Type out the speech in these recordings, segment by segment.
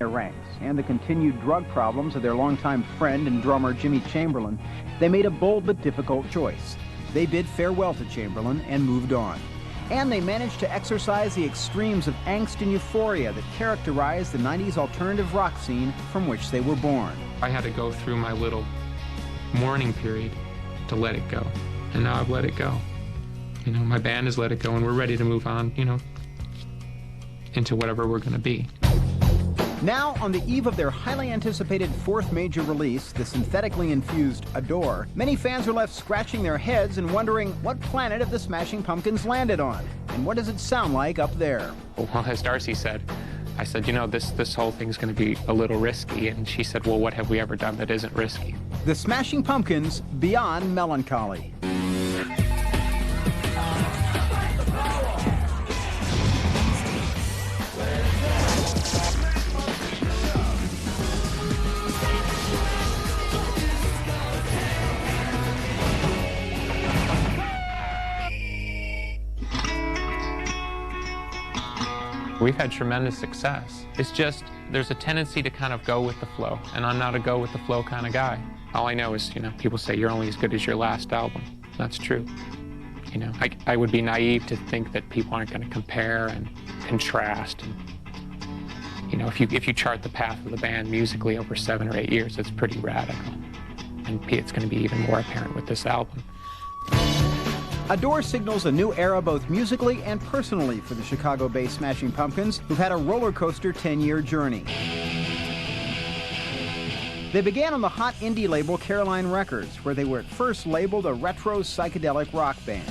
their ranks and the continued drug problems of their longtime friend and drummer Jimmy Chamberlain, they made a bold but difficult choice. They bid farewell to Chamberlain and moved on. And they managed to exercise the extremes of angst and euphoria that characterized the 90s alternative rock scene from which they were born. I had to go through my little mourning period to let it go. And now I've let it go. You know, my band has let it go and we're ready to move on, you know, into whatever we're gonna be. Now, on the eve of their highly anticipated fourth major release, the synthetically infused Adore, many fans are left scratching their heads and wondering what planet have the Smashing Pumpkins landed on, and what does it sound like up there? Well, as Darcy said, I said, you know, this whole thing's gonna be a little risky, and she said, well, what have we ever done that isn't risky? The Smashing Pumpkins Beyond Melancholy. We've had tremendous success. It's just, there's a tendency to kind of go with the flow, and I'm not a go with the flow kind of guy. All I know is, you know, people say you're only as good as your last album. That's true. You know, I would be naive to think that people aren't going to compare and contrast. And, you know, if you chart the path of the band musically over 7 or 8 years, it's pretty radical. And it's going to be even more apparent with this album. Adore signals a new era both musically and personally for the Chicago-based Smashing Pumpkins, who've had a roller coaster 10-year journey. They began on the hot indie label Caroline Records, where they were at first labeled a retro psychedelic rock band.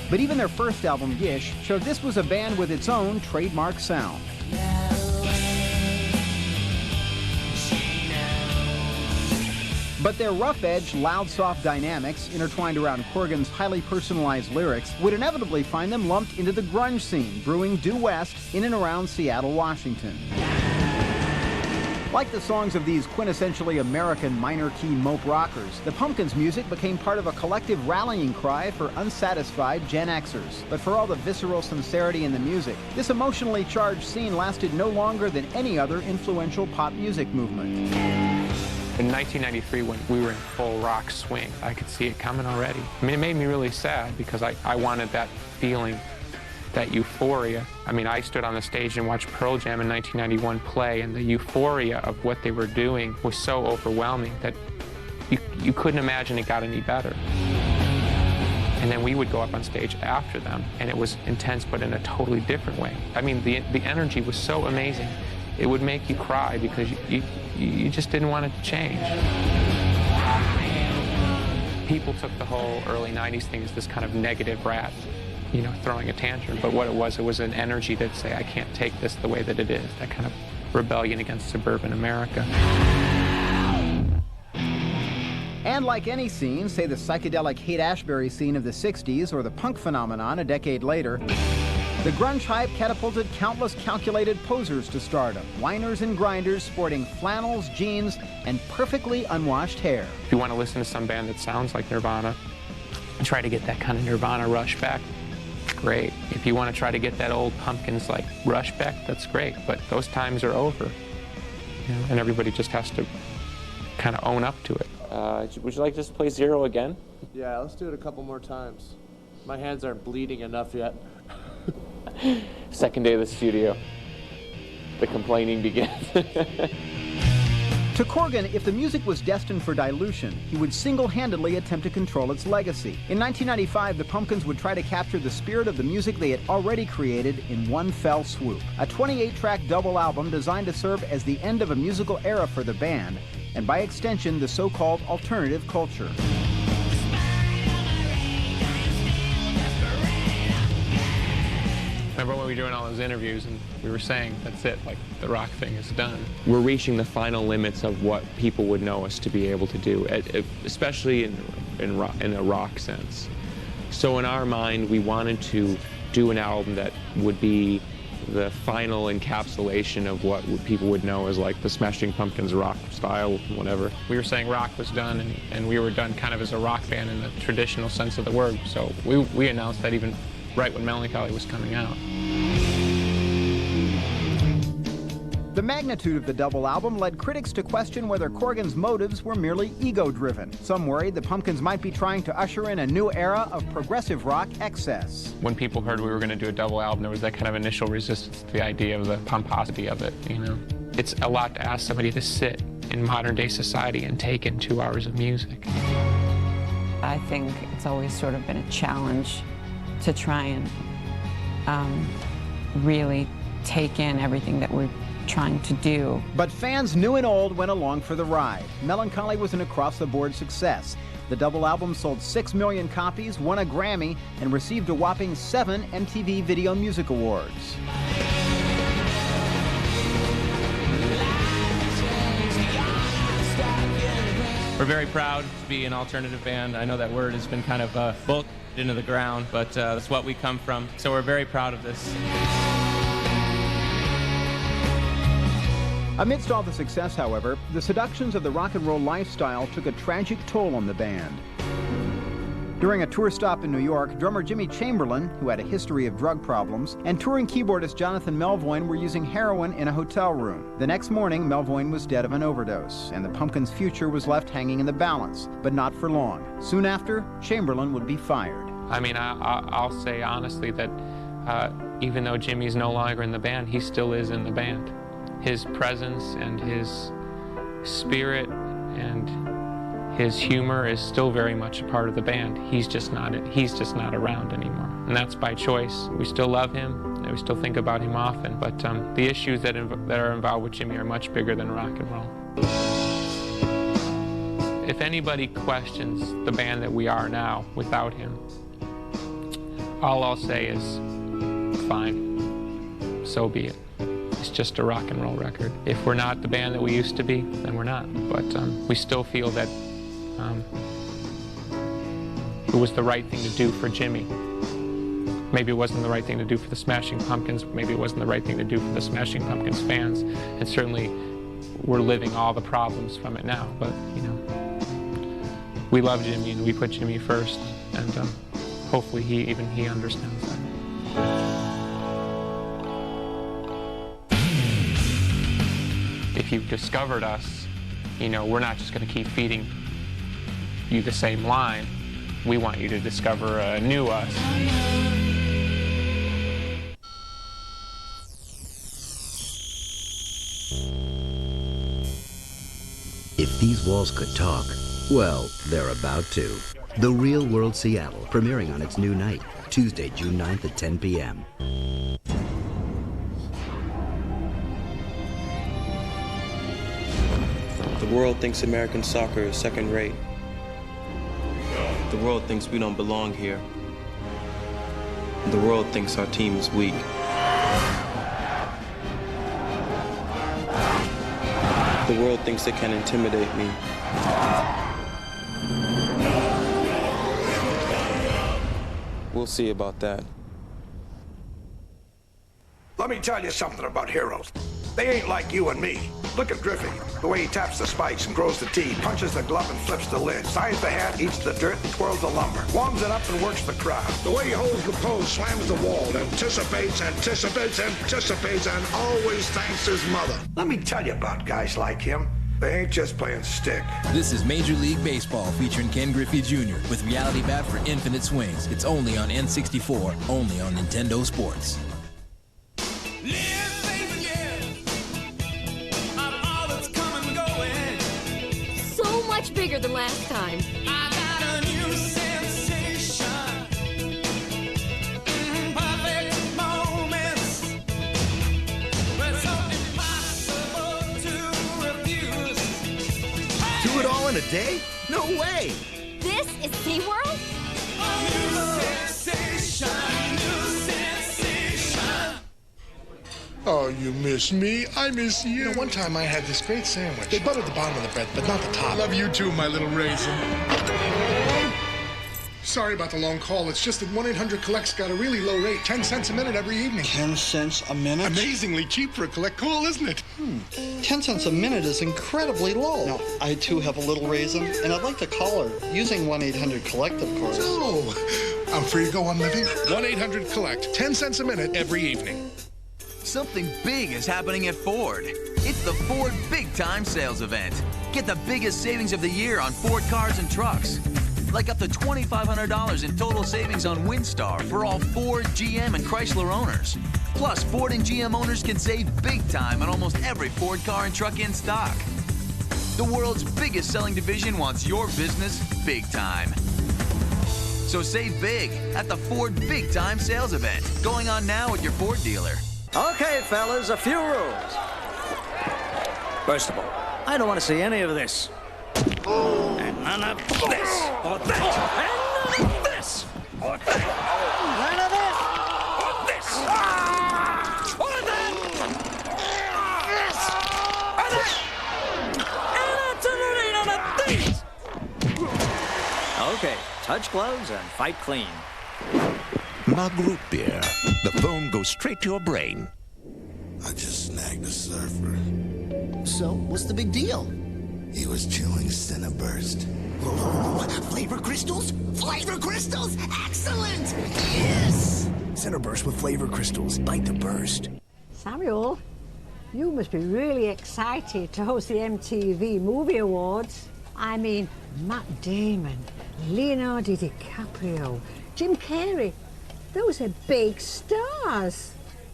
But even their first album, Gish, showed this was a band with its own trademark sound. But their rough-edged, loud-soft dynamics, intertwined around Corgan's highly personalized lyrics, would inevitably find them lumped into the grunge scene, brewing due west in and around Seattle, Washington. Like the songs of these quintessentially American minor-key mope rockers, the Pumpkins' music became part of a collective rallying cry for unsatisfied Gen Xers. But for all the visceral sincerity in the music, this emotionally charged scene lasted no longer than any other influential pop music movement. In 1993, when we were in full rock swing, I could see it coming already. I mean, it made me really sad because I wanted that feeling, that euphoria. I mean, I stood on the stage and watched Pearl Jam in 1991 play, and the euphoria of what they were doing was so overwhelming that you couldn't imagine it got any better. And then we would go up on stage after them, and it was intense, but in a totally different way. I mean, the energy was so amazing. It would make you cry because you just didn't want it to change. People took the whole early 90s thing as this kind of negative rat, you know, throwing a tantrum. But what it was an energy that say, I can't take this the way that it is, that kind of rebellion against suburban America. And like any scene, say the psychedelic Haight-Ashbury scene of the 60s or the punk phenomenon a decade later, the grunge hype catapulted countless calculated posers to stardom, whiners and grinders sporting flannels, jeans, and perfectly unwashed hair. If you want to listen to some band that sounds like Nirvana and try to get that kind of Nirvana rush back, great. If you want to try to get that old Pumpkins like rush back, that's great. But those times are over, you know, and everybody just has to kind of own up to it. Would you like to just play Zero again? Yeah, let's do it a couple more times. My hands aren't bleeding enough yet. Second day of the studio, the complaining begins. To Corgan, if the music was destined for dilution, he would single-handedly attempt to control its legacy. In 1995, the Pumpkins would try to capture the spirit of the music they had already created in one fell swoop. A 28-track double album designed to serve as the end of a musical era for the band, and by extension, the so-called alternative culture. Remember when we were doing all those interviews and we were saying, that's it, like the rock thing is done. We're reaching the final limits of what people would know us to be able to do, especially in a rock sense. So in our mind, we wanted to do an album that would be the final encapsulation of what people would know as like the Smashing Pumpkins rock style, whatever. We were saying rock was done, and we were done kind of as a rock band in the traditional sense of the word. So we announced that even right when Melancholy was coming out. magnitude of the double album led critics to question whether Corgan's motives were merely ego-driven. Some worried the Pumpkins might be trying to usher in a new era of progressive rock excess. When people heard we were going to do a double album, there was that kind of initial resistance to the idea of the pomposity of it, you know. It's a lot to ask somebody to sit in modern-day society and take in 2 hours of music. I think it's always sort of been a challenge to try and really take in everything that we're trying to do. But fans new and old went along for the ride. Melancholy was an across-the-board success. The double album sold 6 million copies, won a Grammy, and received a whopping 7 MTV Video Music Awards. We're very proud to be an alternative band. I know that word has been kind of bulked into the ground, but that's what we come from. So we're very proud of this. Amidst all the success, however, the seductions of the rock and roll lifestyle took a tragic toll on the band. During a tour stop in New York, drummer Jimmy Chamberlin, who had a history of drug problems, and touring keyboardist Jonathan Melvoin were using heroin in a hotel room. The next morning, Melvoin was dead of an overdose, and the Pumpkins' future was left hanging in the balance, but not for long. Soon after, Chamberlin would be fired. I mean, I'll say honestly that even though Jimmy's no longer in the band, he still is in the band. His presence and his spirit and his humor is still very much a part of the band. He's just not around anymore. And that's by choice. We still love him, and we still think about him often, but the issues that are involved with Jimmy are much bigger than rock and roll. If anybody questions the band that we are now without him, all I'll say is, fine, so be it. It's just a rock and roll record. If we're not the band that we used to be, then we're not. But we still feel that it was the right thing to do for Jimmy. Maybe it wasn't the right thing to do for the Smashing Pumpkins. Maybe it wasn't the right thing to do for the Smashing Pumpkins fans. And certainly, we're living all the problems from it now. But, you know, we love Jimmy and we put Jimmy first. And hopefully he understands that. If you've discovered us, you know, we're not just going to keep feeding you the same line. We want you to discover a new us. If these walls could talk, well, they're about to. The Real World Seattle, premiering on its new night, Tuesday, June 9th at 10 p.m. The world thinks American soccer is second rate. The world thinks we don't belong here. The world thinks our team is weak. The world thinks it can intimidate me. We'll see about that. Let me tell you something about heroes. They ain't like you and me. Look at Griffey, the way he taps the spikes and grows the tee, punches the glove and flips the lid, signs the hat, eats the dirt, and twirls the lumber, warms it up and works the crowd. The way he holds the pose, slams the wall, anticipates, and always thanks his mother. Let me tell you about guys like him. They ain't just playing stick. This is Major League Baseball featuring Ken Griffey Jr. with Reality Bat for Infinite Swings. It's only on N64, only on Nintendo Sports. Bigger than last time. I got a new sensation. Perfect moments. But so impossible to refuse. Do it all in a day? No way! This is SeaWorld? New sensation. New sensation. Oh, you miss me? I miss you. You know, one time I had this great sandwich. They buttered the bottom of the bread, but not the top. I love you too, my little raisin. Sorry about the long call. It's just that 1-800-COLLECT's got a really low rate. 10 cents a minute every evening. 10 cents a minute? Amazingly cheap for a collect call, isn't it? 10 cents a minute is incredibly low. Now, I too have a little raisin, and I'd like to call her using 1-800-COLLECT, of course. Oh, I'm free to go on living. 1-800-COLLECT. 10 cents a minute every evening. Something big is happening at Ford. It's the Ford Big Time Sales Event. Get the biggest savings of the year on Ford cars and trucks. Like up to $2,500 in total savings on Windstar for all Ford, GM, and Chrysler owners. Plus, Ford and GM owners can save big time on almost every Ford car and truck in stock. The world's biggest selling division wants your business big time. So save big at the Ford Big Time Sales Event, going on now at your Ford dealer. Okay, fellas, a few rules. First of all, I don't want to see any of this. And none of this, or that, and none of this, or that, none of this, or this, or that, this, or that, and absolutely none of these. Okay, touch gloves and fight clean. Mug root beer. The foam goes straight to your brain. I just snagged a surfer. So, what's the big deal? He was chewing Cinnaburst. Flavor crystals? Flavor crystals? Excellent! Yes! Cinnaburst with flavor crystals. Bite the burst. Samuel, you must be really excited to host the MTV Movie Awards. I mean, Matt Damon, Leonardo DiCaprio, Jim Carrey. Those are big stars.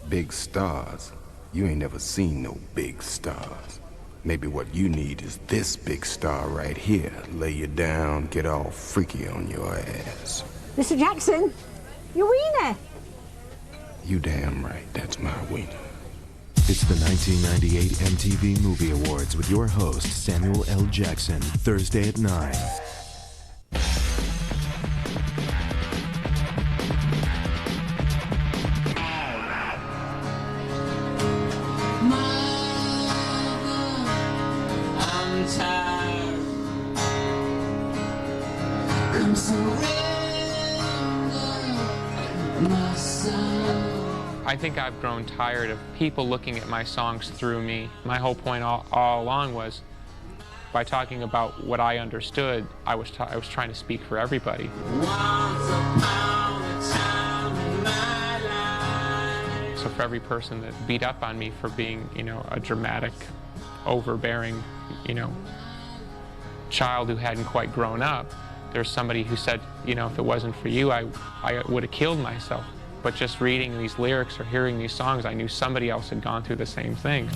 Big stars? You ain't never seen no big stars. Maybe what you need is this big star right here. Lay you down, get all freaky on your ass. Mr. Jackson, your wiener. You damn right, that's my wiener. It's the 1998 MTV Movie Awards with your host, Samuel L. Jackson, Thursday at 9. I think I've grown tired of people looking at my songs through me. My whole point all along was, by talking about what I understood, I was trying to speak for everybody. So for every person that beat up on me for being, a dramatic, overbearing, child who hadn't quite grown up, there's somebody who said, if it wasn't for you, I would have killed myself. But just reading these lyrics or hearing these songs, I knew somebody else had gone through the same thing.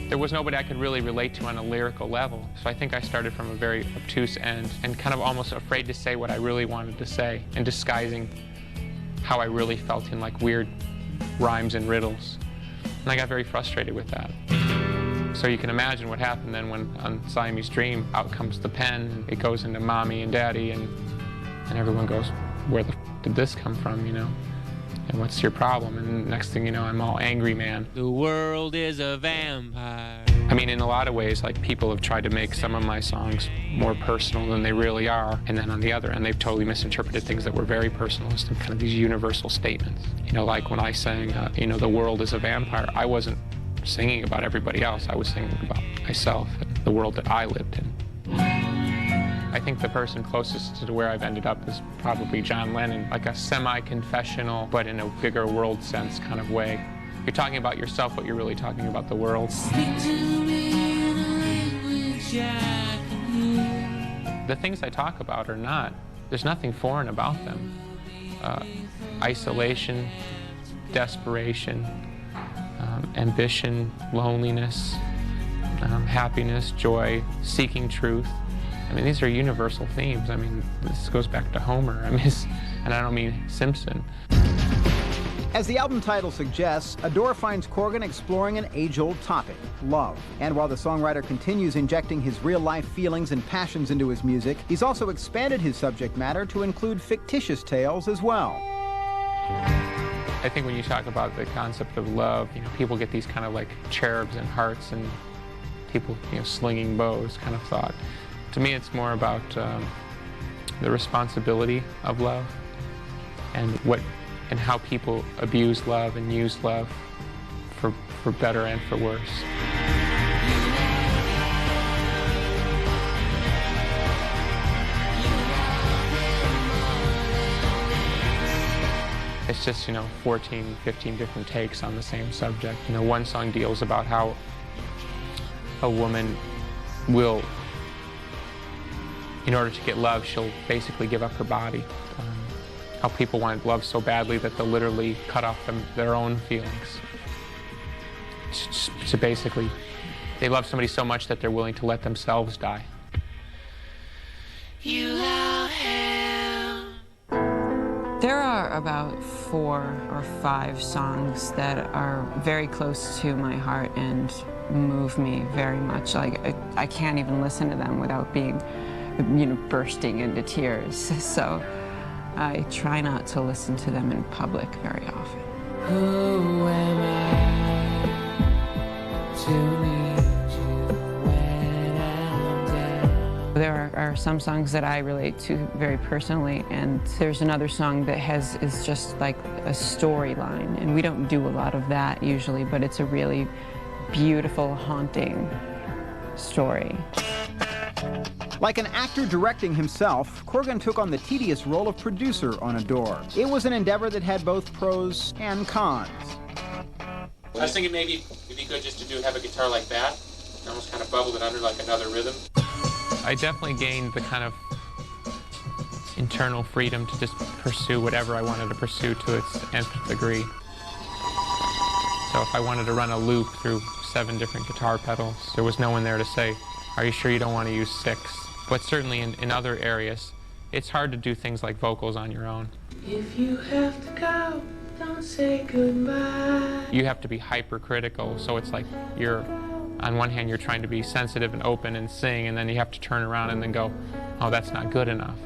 There was nobody I could really relate to on a lyrical level. So I think I started from a very obtuse end and kind of almost afraid to say what I really wanted to say and disguising how I really felt in like weird rhymes and riddles. And I got very frustrated with that. So you can imagine what happened then when on Siamese Dream, out comes the pen, and it goes into Mommy and Daddy, and everyone goes, where the f did this come from, And what's your problem? And next thing you know, I'm all angry man. The world is a vampire. I mean, in a lot of ways, like, people have tried to make some of my songs more personal than they really are. And then on the other end, they've totally misinterpreted things that were very personal as kind of these universal statements. Like when I sang, the world is a vampire, I wasn't singing about everybody else. I was singing about myself and the world that I lived in. I think the person closest to where I've ended up is probably John Lennon, like a semi-confessional, but in a bigger world sense kind of way. You're talking about yourself, but you're really talking about the world. Speak to me in a language I can hear. The things I talk about are not, there's nothing foreign about them. Isolation, desperation, ambition, loneliness, happiness, joy, seeking truth. I mean, these are universal themes. I mean, this goes back to Homer. I mean, and I don't mean Simpson. As the album title suggests, Adore finds Corgan exploring an age-old topic, love. And while the songwriter continues injecting his real-life feelings and passions into his music, he's also expanded his subject matter to include fictitious tales as well. I think when you talk about the concept of love, people get these kind of like cherubs and hearts and people, slinging bows kind of thought. To me, it's more about the responsibility of love and how people abuse love and use love for better and for worse. It's just, 14, 15 different takes on the same subject. One song deals about how a woman will, in order to get love, she'll basically give up her body. How people want love so badly that they'll literally cut off their own feelings. So basically, they love somebody so much that they're willing to let themselves die. There are about 4 or 5 songs that are very close to my heart and move me very much. Like, I can't even listen to them without being, bursting into tears. So I try not to listen to them in public very often. Who am I to need you when I'm down? There are some songs that I relate to very personally, and there's another song that is just like a storyline, and we don't do a lot of that usually, but it's a really beautiful, haunting story. Like an actor directing himself, Corgan took on the tedious role of producer on Adore. It was an endeavor that had both pros and cons. I was thinking maybe it'd be good just to have a guitar like that, and almost kind of bubble it under like another rhythm. I definitely gained the kind of internal freedom to just pursue whatever I wanted to pursue to its nth degree. So if I wanted to run a loop through 7 different guitar pedals, there was no one there to say, are you sure you don't want to use 6? But certainly in other areas, it's hard to do things like vocals on your own. If you have to go, don't say goodbye. You have to be hypercritical, so it's like on one hand, you're trying to be sensitive and open and sing, and then you have to turn around and then go, oh, that's not good enough.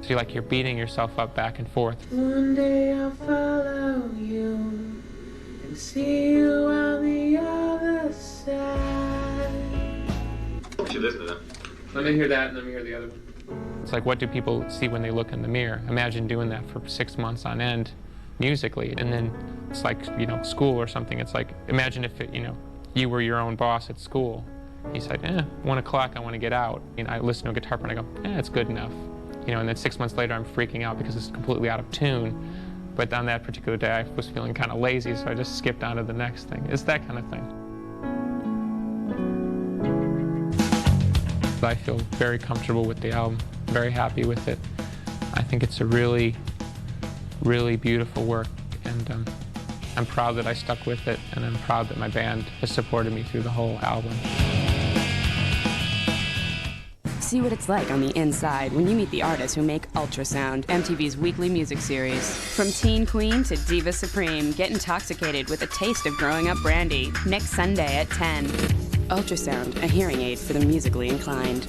So you're beating yourself up back and forth. One day I'll follow you and see you on the other side. You listen to them. Let me hear that, and let me hear the other one. It's like, what do people see when they look in the mirror? Imagine doing that for 6 months on end, musically, and then it's like, school or something. It's like, imagine if, you were your own boss at school. You said, 1 o'clock, I want to get out. And I listen to a guitar part and I go, it's good enough. And then 6 months later, I'm freaking out because it's completely out of tune. But on that particular day, I was feeling kind of lazy, so I just skipped on to the next thing. It's that kind of thing. I feel very comfortable with the album, very happy with it. I think it's a really, really beautiful work, and I'm proud that I stuck with it, and I'm proud that my band has supported me through the whole album. See what it's like on the inside when you meet the artists who make Ultrasound, MTV's weekly music series. From teen queen to diva supreme, get intoxicated with a taste of growing up brandy. Next Sunday at 10. Ultrasound, a hearing aid for the musically inclined.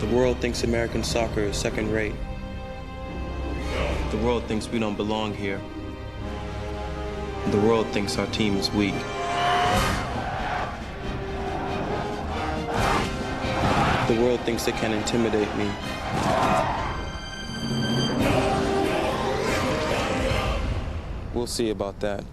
The world thinks American soccer is second rate. The world thinks we don't belong here. The world thinks our team is weak. The world thinks it can intimidate me. We'll see about that.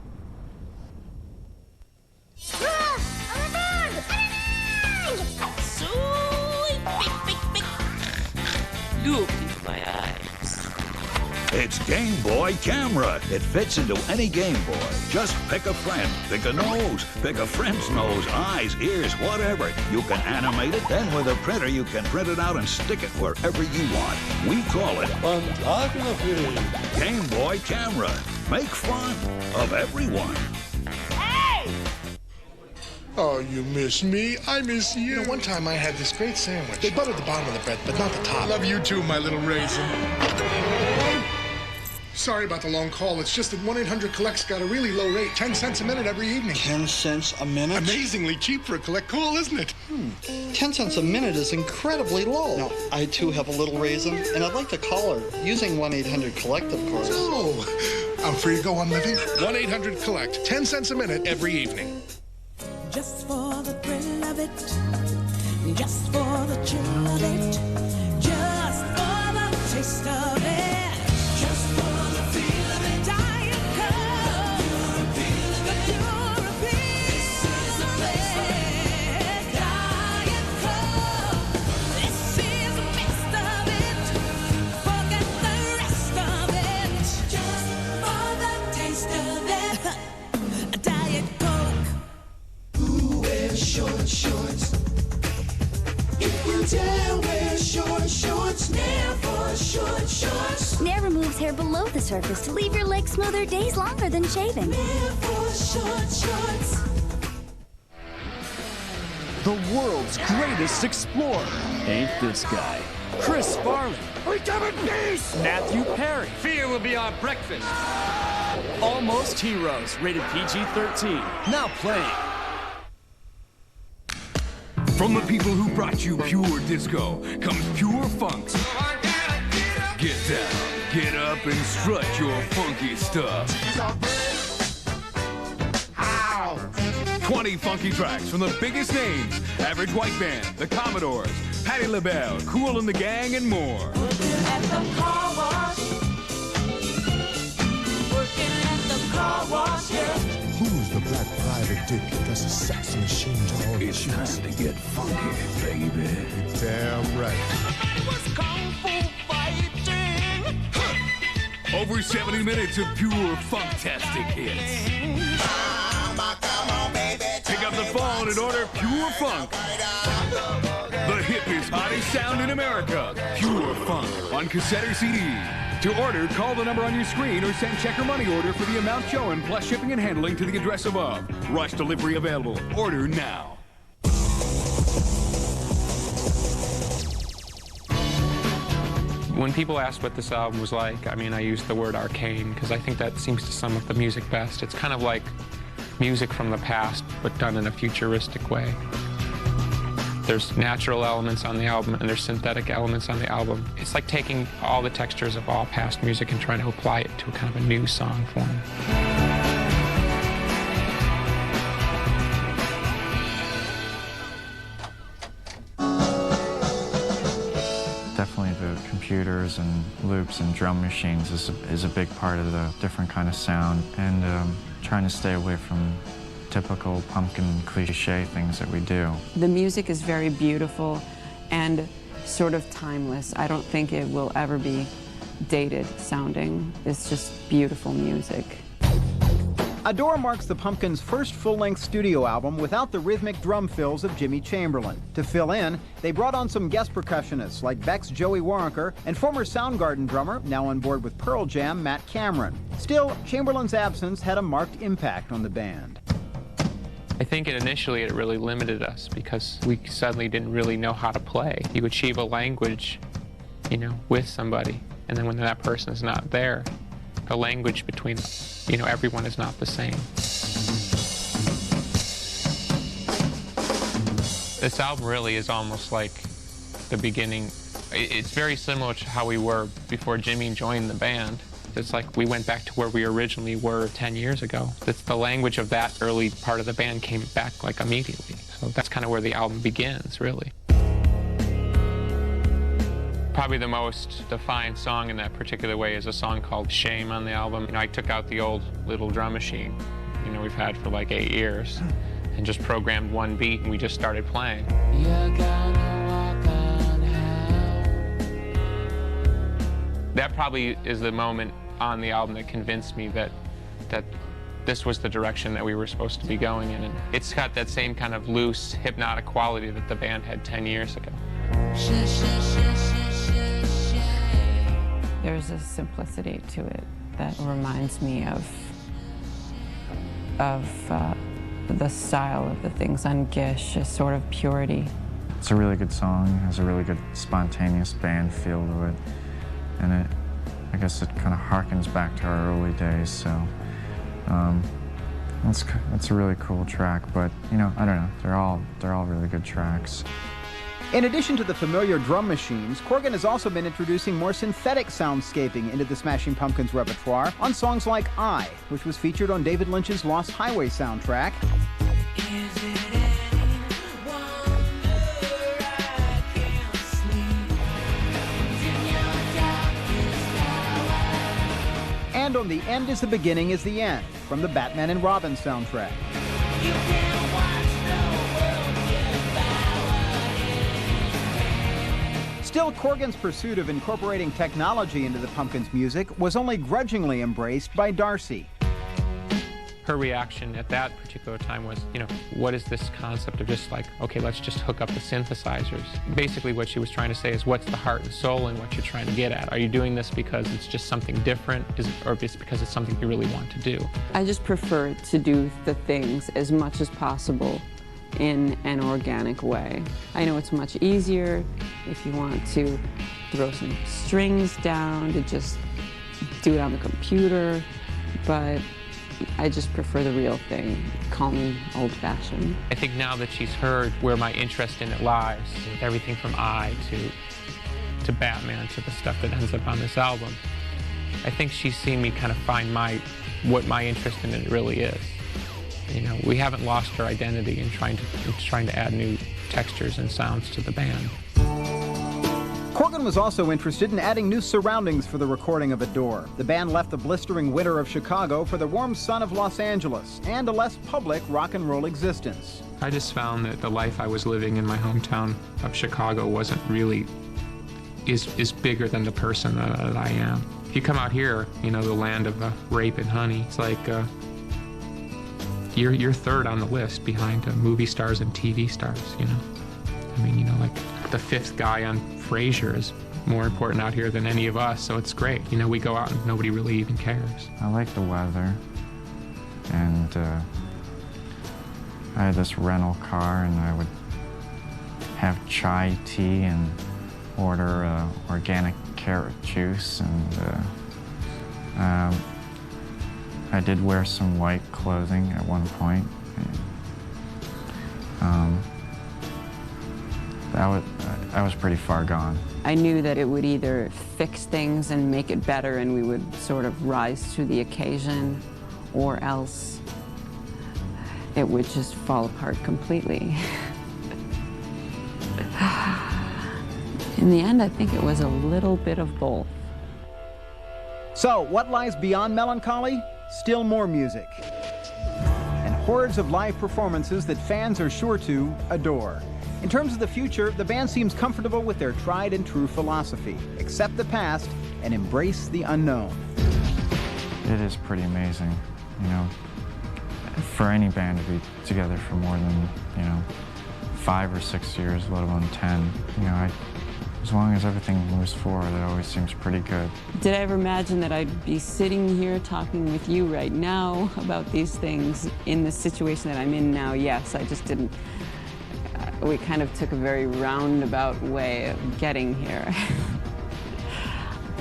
Look into my eyes. It's Game Boy Camera. It fits into any Game Boy. Just pick a friend, pick a nose, pick a friend's nose, eyes, ears, whatever. You can animate it, then with a printer you can print it out and stick it wherever you want. We call it photography. Game Boy Camera. Make fun of everyone. Oh, you miss me? I miss you. One time I had this great sandwich. They buttered the bottom of the bread, but not the top. I love you too, my little raisin. Sorry about the long call. It's just that 1-800-COLLECT's got a really low rate. 10 cents a minute every evening. 10 cents a minute? Amazingly cheap for a collect call, isn't it? 10 cents a minute is incredibly low. Now, I too have a little raisin, and I'd like to call her using 1-800-COLLECT, of course. Oh, I'm free to go on living. 1-800-COLLECT. 10 cents a minute every evening. Just for the thrill of it, just for the chill of it, just for the taste of it, just for the feel of it. Diet Coke, you're a piece of it. Diet Coke, this is the best a Diet Coke. Who wears short shorts? If you dare wear short shorts, never short shorts. Nair removes hair below the surface to leave your legs smoother days longer than shaving. Never short shorts. The world's greatest explorer. Ain't this guy. Chris Farley. We come in peace! Matthew Perry. Fear will be our breakfast. Almost Heroes, rated PG-13. Now playing. From the people who brought you pure disco comes pure funk. Get down, get up, and strut your funky stuff. 20 funky tracks from the biggest names: Average White Band, The Commodores, Patti LaBelle, Kool and the Gang, and more. Working at the car wash. Working at the car wash, yeah. Who's the black private dick that's a sex machine to all It's time to get funky, baby. Damn right. Over 70 minutes of pure funktastic hits. Pick up the phone and order Pure Funk. The hippest, hottest sound in America. Pure Funk on cassette or CD. To order, call the number on your screen or send check or money order for the amount shown plus shipping and handling to the address above. Rush delivery available. Order now. When people ask what this album was like, I mean, I use the word arcane because I think that seems to sum up the music best. It's kind of like music from the past, but done in a futuristic way. There's natural elements on the album, and there's synthetic elements on the album. It's like taking all the textures of all past music and trying to apply it to a kind of a new song form. Definitely the computers and loops and drum machines is a big part of the different kind of sound, and trying to stay away from typical pumpkin cliche things that we do. The music is very beautiful and sort of timeless. I don't think it will ever be dated sounding. It's just beautiful music. Adore marks the Pumpkins' first full-length studio album without the rhythmic drum fills of Jimmy Chamberlin. To fill in, they brought on some guest percussionists like Beck's Joey Waronker and former Soundgarden drummer, now on board with Pearl Jam, Matt Cameron. Still, Chamberlain's absence had a marked impact on the band. I think initially it really limited us because we suddenly didn't really know how to play. You achieve a language, you know, with somebody, and then when that person is not there, the language between, you know, everyone is not the same. This album really is almost like the beginning. It's very similar to how we were before Jimmy joined the band. It's like we went back to where we originally were 10 years ago. It's the language of that early part of the band came back like immediately. So that's kind of where the album begins, really. Probably the most defined song in that particular way is a song called Shame on the album. You know, I took out the old little drum machine, you know, we've had for like 8 years, and just programmed one beat, and we just started playing. You're gonna walk on hell. That probably is the moment on the album that convinced me that this was the direction that we were supposed to be going in. And it's got that same kind of loose, hypnotic quality that the band had 10 years ago. There's a simplicity to it that reminds me of the style of the things on Gish, a sort of purity. It's a really good song, it has a really good spontaneous band feel to it, and I guess it kind of harkens back to our early days, so it's a really cool track, but, you know, I don't know, they're all really good tracks. In addition to the familiar drum machines, Corgan has also been introducing more synthetic soundscaping into the Smashing Pumpkins repertoire on songs like I, which was featured on David Lynch's Lost Highway soundtrack. And on The End is the Beginning is the End, from the Batman and Robin soundtrack. Still, Corgan's pursuit of incorporating technology into the Pumpkins' music was only grudgingly embraced by Darcy. her reaction at that particular time was, you know, what is this concept of just like, okay, let's just hook up the synthesizers? Basically what she was trying to say is, what's the heart and soul in what you're trying to get at? Are you doing this because it's just something different, or is it because it's something you really want to do? I just prefer to do the things as much as possible in an organic way. I know it's much easier if you want to throw some strings down, to just do it on the computer, but I just prefer the real thing. Call me old-fashioned. I think now that she's heard where my interest in it lies, with everything from I to Batman to the stuff that ends up on this album, I think she's seen me kind of find what my interest in it really is. You know, we haven't lost our identity in trying to add new textures and sounds to the band. Corgan was also interested in adding new surroundings for the recording of Adore. The band left the blistering winter of Chicago for the warm sun of Los Angeles and a less public rock and roll existence. I just found that the life I was living in my hometown of Chicago wasn't really, is bigger than the person that I am. If you come out here, you know, the land of rape and honey, it's like you're third on the list behind movie stars and TV stars, you know. I mean, you know, like the fifth guy on Frasier is more important out here than any of us, so it's great. You know, we go out and nobody really even cares. I like the weather, and I had this rental car, and I would have chai tea and order organic carrot juice, and I did wear some white clothing at one point. I was pretty far gone. I knew that it would either fix things and make it better and we would sort of rise to the occasion, or else it would just fall apart completely. In the end, I think it was a little bit of both. So, what lies beyond Melancholy? Still more music. And hordes of live performances that fans are sure to adore. In terms of the future, the band seems comfortable with their tried and true philosophy. Accept the past and embrace the unknown. It is pretty amazing, you know, for any band to be together for more than, you know, 5 or 6 years, let alone 10. You know, as long as everything moves forward, it always seems pretty good. Did I ever imagine that I'd be sitting here talking with you right now about these things in the situation that I'm in now? Yes, I just didn't. We kind of took a very roundabout way of getting here.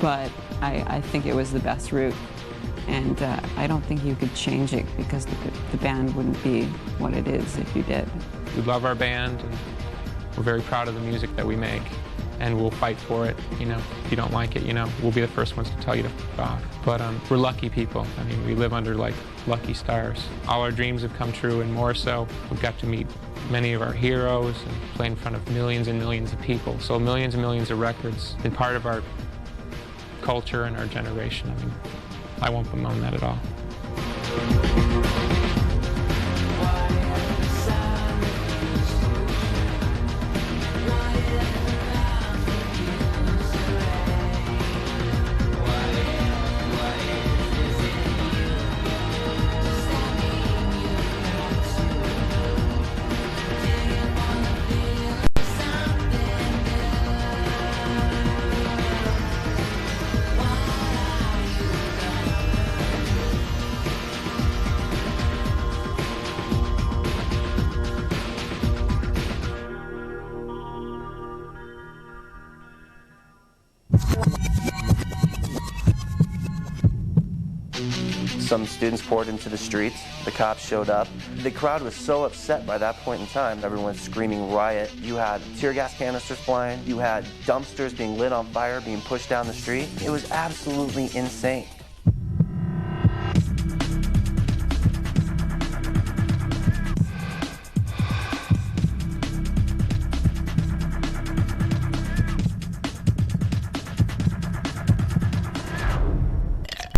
But I think it was the best route. And I don't think you could change it, because the band wouldn't be what it is if you did. We love our band, and we're very proud of the music that we make. And we'll fight for it, you know. If you don't like it, you know, we'll be the first ones to tell you to f*** off. But we're lucky people. I mean, we live under, like, lucky stars. All our dreams have come true, and more so. We've got to meet many of our heroes and play in front of millions and millions of people. So millions and millions of records, and part of our culture and our generation. I mean, I won't bemoan that at all. Some students poured into the streets. The cops showed up. The crowd was so upset by that point in time. Everyone was screaming riot. You had tear gas canisters flying. You had dumpsters being lit on fire, being pushed down the street. It was absolutely insane.